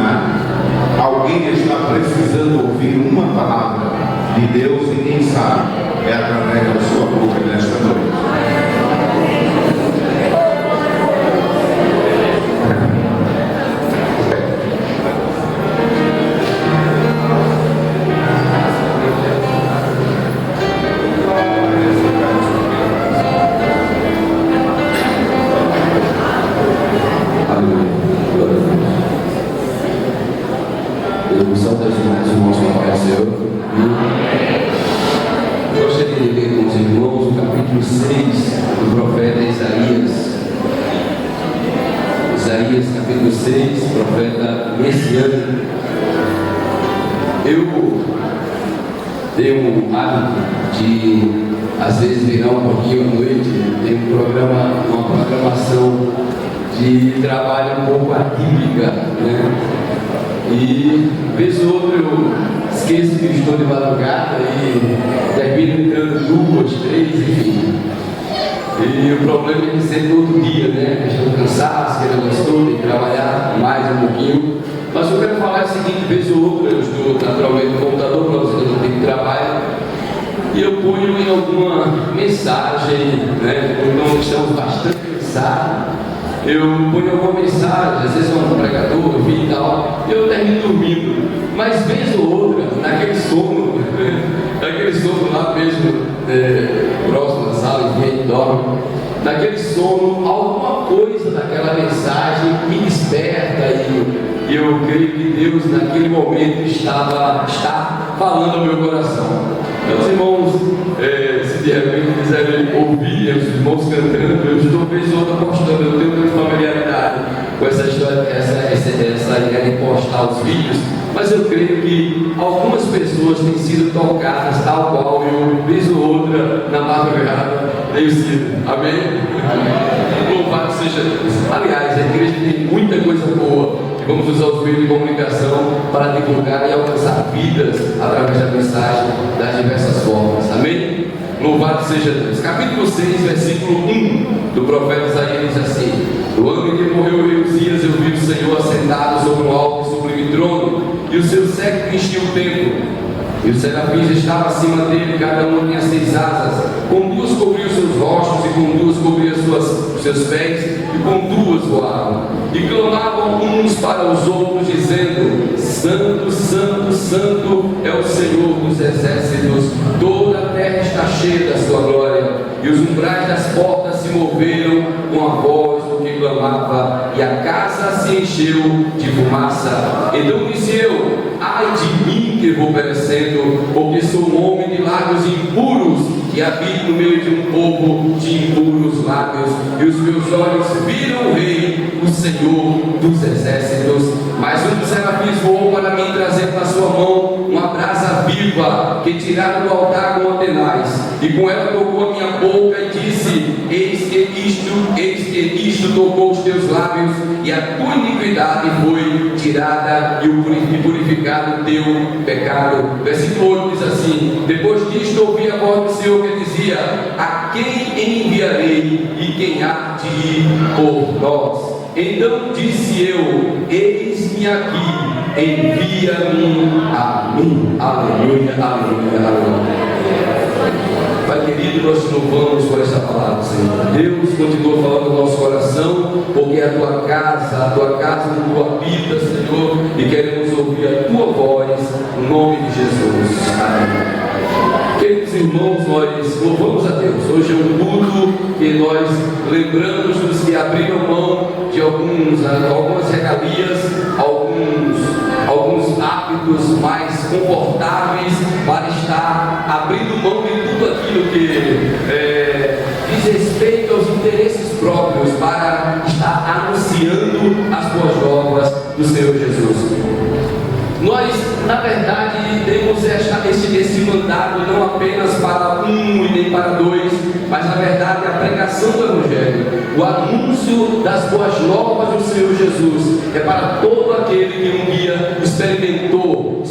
aproximar. Alguém está precisando ouvir uma palavra de Deus e quem sabe é através da sua boca nesta noite. Gostaria de ler com os irmãos o capítulo 6 do profeta Isaías. Isaías, capítulo 6, profeta messiânico. Eu tenho um hábito de, às vezes, virar um pouquinho à noite. Tem uma programação de trabalho um pouco atípica, né? E, vez ou outra, eu esqueço que estou de madrugada e termino entrando 2, 3, enfim. E o problema é que sempre outro dia, né? A questão do cansaço, que não gostou, tem que trabalhar mais um pouquinho. Mas eu quero falar o seguinte: vez ou outra, eu estou naturalmente no computador, para você não tem que trabalhar, e eu ponho em alguma mensagem, né? Então estamos bastante cansados. Eu ponho alguma mensagem, às vezes um pregador, enfim e tal, e eu termino dormindo. Mas vez ou outra, naquele sono lá mesmo, próximo da sala, enfim, a gente dorme. Naquele sono, alguma coisa daquela mensagem me desperta e eu creio que Deus naquele momento está falando ao meu coração. Então, os irmãos, se de repente quiserem ouvir os irmãos cantando, eu estou vez ou outra postando, eu tenho muita familiaridade com essa história, essa ideia de postar os vídeos, mas eu creio que algumas pessoas têm sido tocadas, tal qual eu, vez ou outra, na madrugada, tenho sido. Amém? Louvado seja Deus. Aliás, a igreja tem muita coisa boa e vamos usar os meios de comunicação para divulgar e alcançar vidas através da mensagem das diversas formas. Amém? Louvado seja Deus. Capítulo 6, versículo 1 do profeta Isaías diz assim: no ano em que morreu o rei Uzias, eu vi o Senhor assentado sobre um alto e sublime trono, e o seu séquito enchia o templo. E os serafins estavam acima dele, cada um tinha 6 asas, com 2 cobriam seus rostos, e com 2 cobriam os seus pés, e com 2 voavam. E clamavam uns para os outros, dizendo: Santo, Santo, Santo é o Senhor dos exércitos, toda a terra está cheia da sua glória. E os umbrais das portas se moveram com a voz do que clamava, e a casa se encheu de fumaça. Então disse eu: ai de mim que vou perecendo, porque sou um homem de lábios impuros, e habito no meio de um povo de impuros lábios, e os meus olhos viram o Rei, o Senhor dos exércitos. Mas um dos serafins voou para mim, trazendo na sua mão uma brasa viva, que tiraram do altar com ordenais, e com ela tocou a minha boca e disse: eis que isto tocou os teus lábios, e a tua iniquidade foi tirada, e purificado o teu pecado. Versículo 8 diz assim: depois disto ouvi a voz do Senhor que dizia: a quem enviarei, e quem há de ir por nós? Então disse eu: eis-me aqui, envia-me a mim. Aleluia, aleluia, aleluia. Pai querido, nós te louvamos por esta palavra, Senhor. Deus continua falando no nosso coração, porque é a tua casa onde tu habitas, Senhor, e queremos ouvir a tua voz, no nome de Jesus. Amém. Queridos irmãos, nós louvamos a Deus. Hoje é um culto que nós lembramos dos que abriram mão de algumas regalias, alguns hábitos mais confortáveis, para estar abrindo mão de tudo aquilo que diz respeito aos interesses próprios, para estar anunciando as boas novas do Senhor Jesus. Nós, na verdade, temos esse mandato não apenas para um e nem para 2, mas na verdade a pregação do Evangelho, o anúncio das boas novas do Senhor Jesus, é para todo aquele que um dia experimentou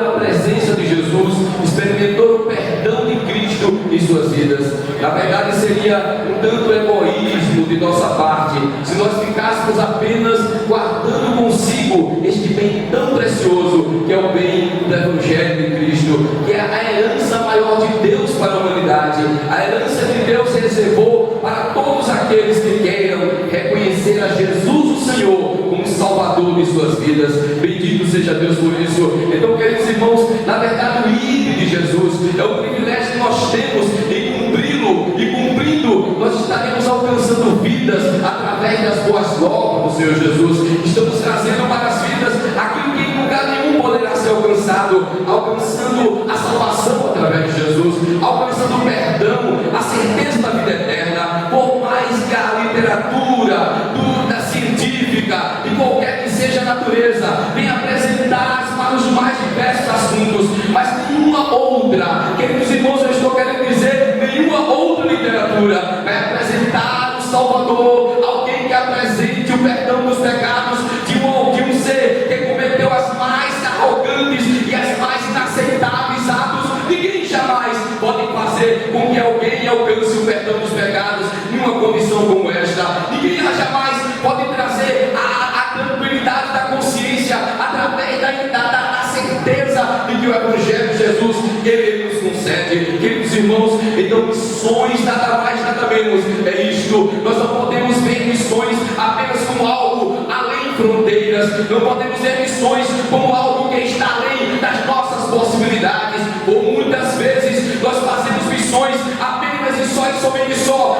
a presença de Jesus, experimentou o perdão de Cristo em suas vidas. Na verdade, seria um tanto egoísmo de nossa parte se nós ficássemos apenas guardando consigo consigo este bem tão precioso, que é o bem do Evangelho de Cristo, que é a herança maior de Deus para a humanidade, a herança que Deus reservou para todos aqueles que queiram reconhecer a Jesus o Senhor como Salvador de suas vidas. Bendito seja Deus por isso. Então, queridos irmãos, na verdade o ID de Jesus é o privilégio que nós temos em cumpri-lo, e cumprindo nós estaremos alcançando vidas através das boas novas do Senhor Jesus. Estamos trazendo para as vidas aquilo que em lugar nenhum poderá ser alcançado, alcançando a salvação através de Jesus, alcançando o perdão, a certeza da vida eterna. Por mais que a literatura da científica e qualquer que seja a natureza venha apresentar para os mais diversos assuntos, mas nenhuma outra, queridos irmãos, eu estou querendo dizer, nenhuma outra literatura vai apresentar o Salvador, alguém que apresente o perdão dos pecados de um ser que cometeu as mais arrogantes e as mais inaceitáveis atos. Ninguém jamais pode fazer com que alguém alcance o perdão dos pecados numa condição como esta. Ninguém jamais pode trazer a tranquilidade da consciência através da certeza de que o Evangelho de Jesus ele nos concede. Queridos irmãos, então missões nada mais nada menos é isto. Nós não podemos ver missões apenas como algo além fronteiras, não podemos ver missões como algo que está além das nossas possibilidades. Ou muitas vezes nós fazemos missões apenas e somente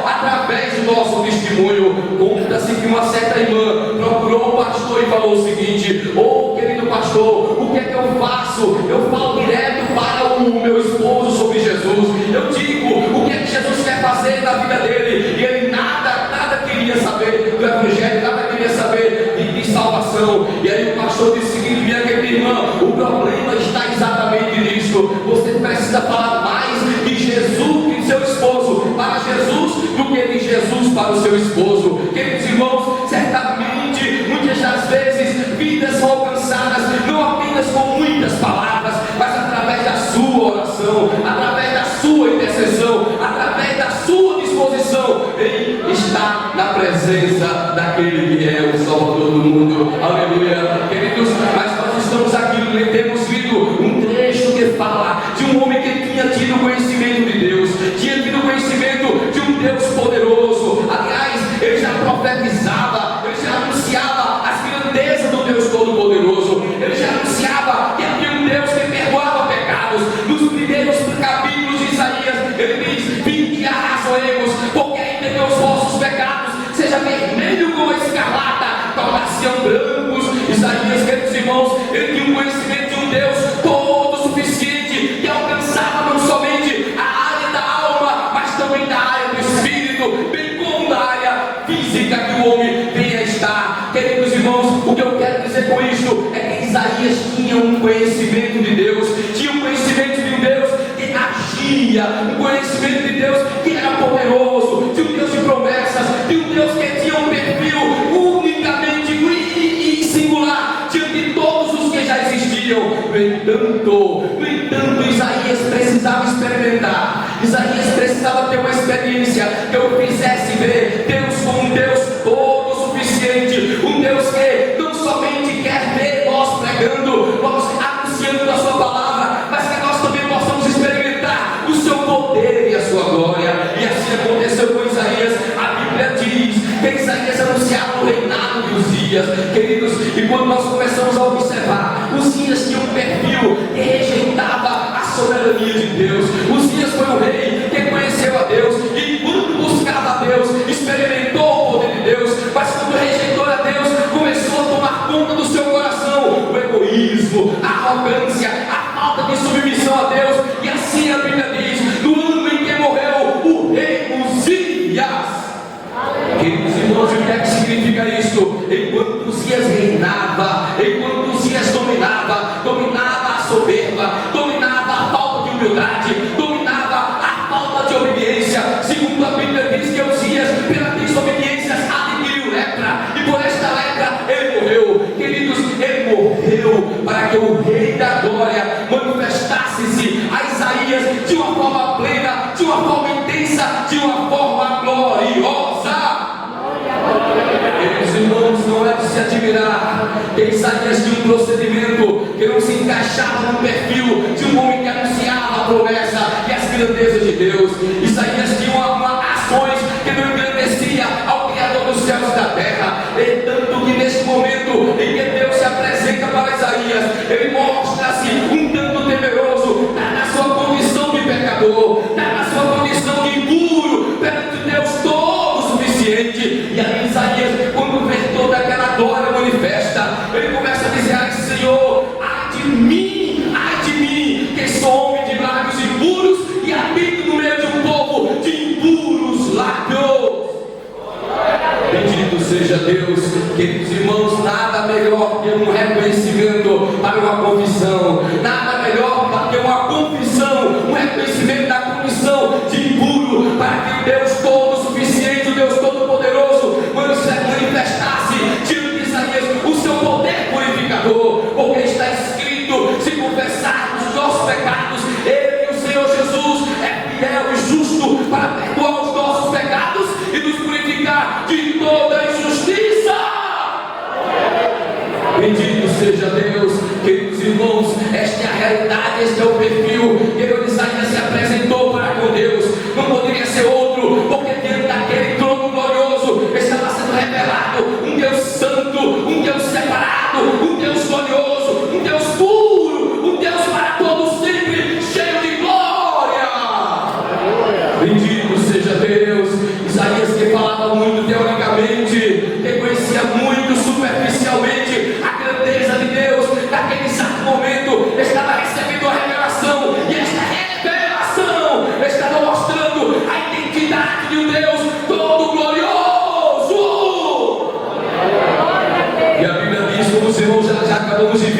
através do nosso testemunho. Conta-se que uma certa irmã procurou o pastor e falou o seguinte: ô querido pastor, o que é que eu faço? Eu falo direto para o meu esposo sobre Jesus, eu digo o que é que Jesus quer fazer na vida dele, e ele nada queria saber do Evangelho, nada queria saber de salvação. E aí o pastor disse o seguinte: minha querida irmã, o problema está exatamente nisso. Você precisa falar mais de Jesus que de seu esposo para Jesus do que de Jesus para o seu esposo. Queridos irmãos, certamente muitas das vezes vidas são alcançadas não apenas com muitas palavras, mas através da sua oração, através da sua intercessão, através da sua disposição em estar na presença daquele que é o Salvador do mundo. Aleluia. Queridos, mas nós estamos aqui, temos lido um trecho que fala de um homem que tinha tido conhecimento de Deus, tinha tido conhecimento de um Deus poderoso. Aliás, ele já profetizava, ele já anunciava as grandezas do Deus Todo-Poderoso, ele já anunciava que havia um Deus que perdoava pecados. Nos primeiros capítulos de Isaías, ele diz: vinde, arrazoemos, porque ainda que os vossos pecados seja vermelho como a escarlata, tornar-se-ão brancos. Isaías, queridos irmãos, ele tinha um conhecimento de um Deus todo suficiente, que alcançava não somente a área da alma, mas também da área do espírito, bem como da área física que o homem venha a estar. Queridos irmãos, o que eu quero dizer com isto é que Isaías tinha um conhecimento de Deus, tinha um conhecimento de um Deus que agia, um conhecimento de Deus que era poderoso, de um Deus de promessas, de um Deus que tinha um perfil unicamente e singular diante de todos os que já existiam. No entanto, Isaías precisava experimentar, Isaías precisava ter uma experiência que eu fizesse ver Deus como um Deus todo suficiente, um Deus que não somente quer ver nós pregando, nós anunciando a sua palavra, mas que nós também possamos experimentar o seu poder e a sua glória. E assim aconteceu com Isaías. A Bíblia diz que Isaías anunciava o reinado de Uzias. Queridos, e quando nós começamos a observar, Uzias tinha um perfil que rejeitava a soberania de Deus. Uzias foi um rei que conheceu a Deus, e quando buscava a Deus, experimentou o poder de Deus, mas quando rejeitou a Deus, começou a tomar conta do seu coração, o egoísmo, a arrogância, a falta de submissão a Deus. E assim a Bíblia diz: no ano em que morreu o rei Uzias. Queridos irmãos, o que é que significa isso? Enquanto Uzias reinava, enquanto Uzias dominava a soberba, dominava a falta de humildade, dominava a falta de obediência. Segundo a Bíblia diz que Uzias, pela desobediência, adquiriu lepra, e por esta lepra ele morreu. Queridos, ele morreu para que o rei da glória manifestasse-se a Isaías de uma forma plena, de uma forma intensa, de uma forma gloriosa. Queridos irmãos, não é de se admirar que Isaías Isaías tinha um procedimento que não se encaixava no perfil de um homem que anunciava a promessa e as grandezas de Deus. Isaías tinha ações que não engrandecia ao Criador dos céus e da terra. E tanto que neste momento em que Deus se apresenta para Isaías, ele mostra-se um tanto temeroso, está na sua condição de pecador, está na sua condição de impuro perante Deus todo suficiente. E aí Isaías, quando vê toda aquela glória manifesta, ele começa a dizer: ai Senhor, ai de mim, que sou homem de lábios impuros e habito no meio de um povo de impuros lábios. Bendito seja Deus. Queridos irmãos, nada melhor que um reconhecimento para uma confissão, nada melhor que uma confissão, um reconhecimento da condição de impuro, para que o Deus todo suficiente, o Deus todo poderoso manifestasse diante de Isaías o seu poder purificador, porque está escrito: se confessarmos os nossos pecados, ele, o Senhor Jesus, é fiel e justo para perdoar os nossos pecados e nos purificar de toda injustiça. Bendito seja Deus. Queridos irmãos, esta é a realidade, este é o perfil que Isaías se apresentou para com Deus. Não poderia ser outro, porque diante daquele trono glorioso estava sendo revelado um Deus santo, um Deus separado, um Deus glorioso, um Deus puro, um Deus para todos sempre, cheio de glória. Bendito seja Deus. Isaías, que falava muito teoricamente, que conhecia muito superficialmente a grandeza de Deus, naquele exato momento estava recebendo a revelação, e esta revelação estava mostrando a identidade de um Deus todo glorioso. E a Bíblia diz, como os irmãos já acabamos de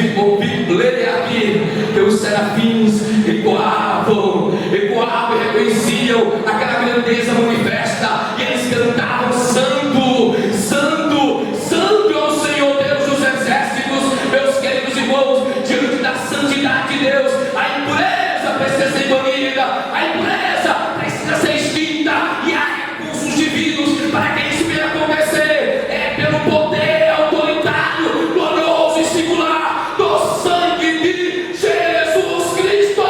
ler aqui, que os serafins ecoavam e reconheciam aquela grandeza manifesta, e eles cantavam: santo, santo, santo é o Senhor Deus dos exércitos. Meus queridos irmãos, diante da santidade de Deus, a impureza precisa ser banida, a impureza precisa ser extinta, e há recursos divinos para que isso venha acontecer. É pelo poder autoritário, glorioso e singular do sangue de Jesus Cristo.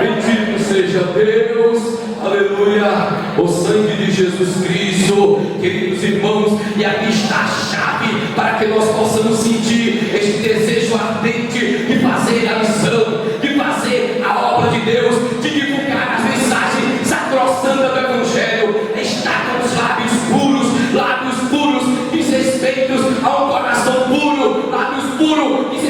Bendito seja Deus, aleluia, o sangue de Jesus Cristo. Queridos irmãos, e aqui está a chave para que nós possamos sentir este desejo ardente de fazer a missão, de fazer a obra de Deus, de divulgar as mensagens sacrossantas do Evangelho. Está com os lábios puros, diz respeitos a um coração puro, lábios puros, diz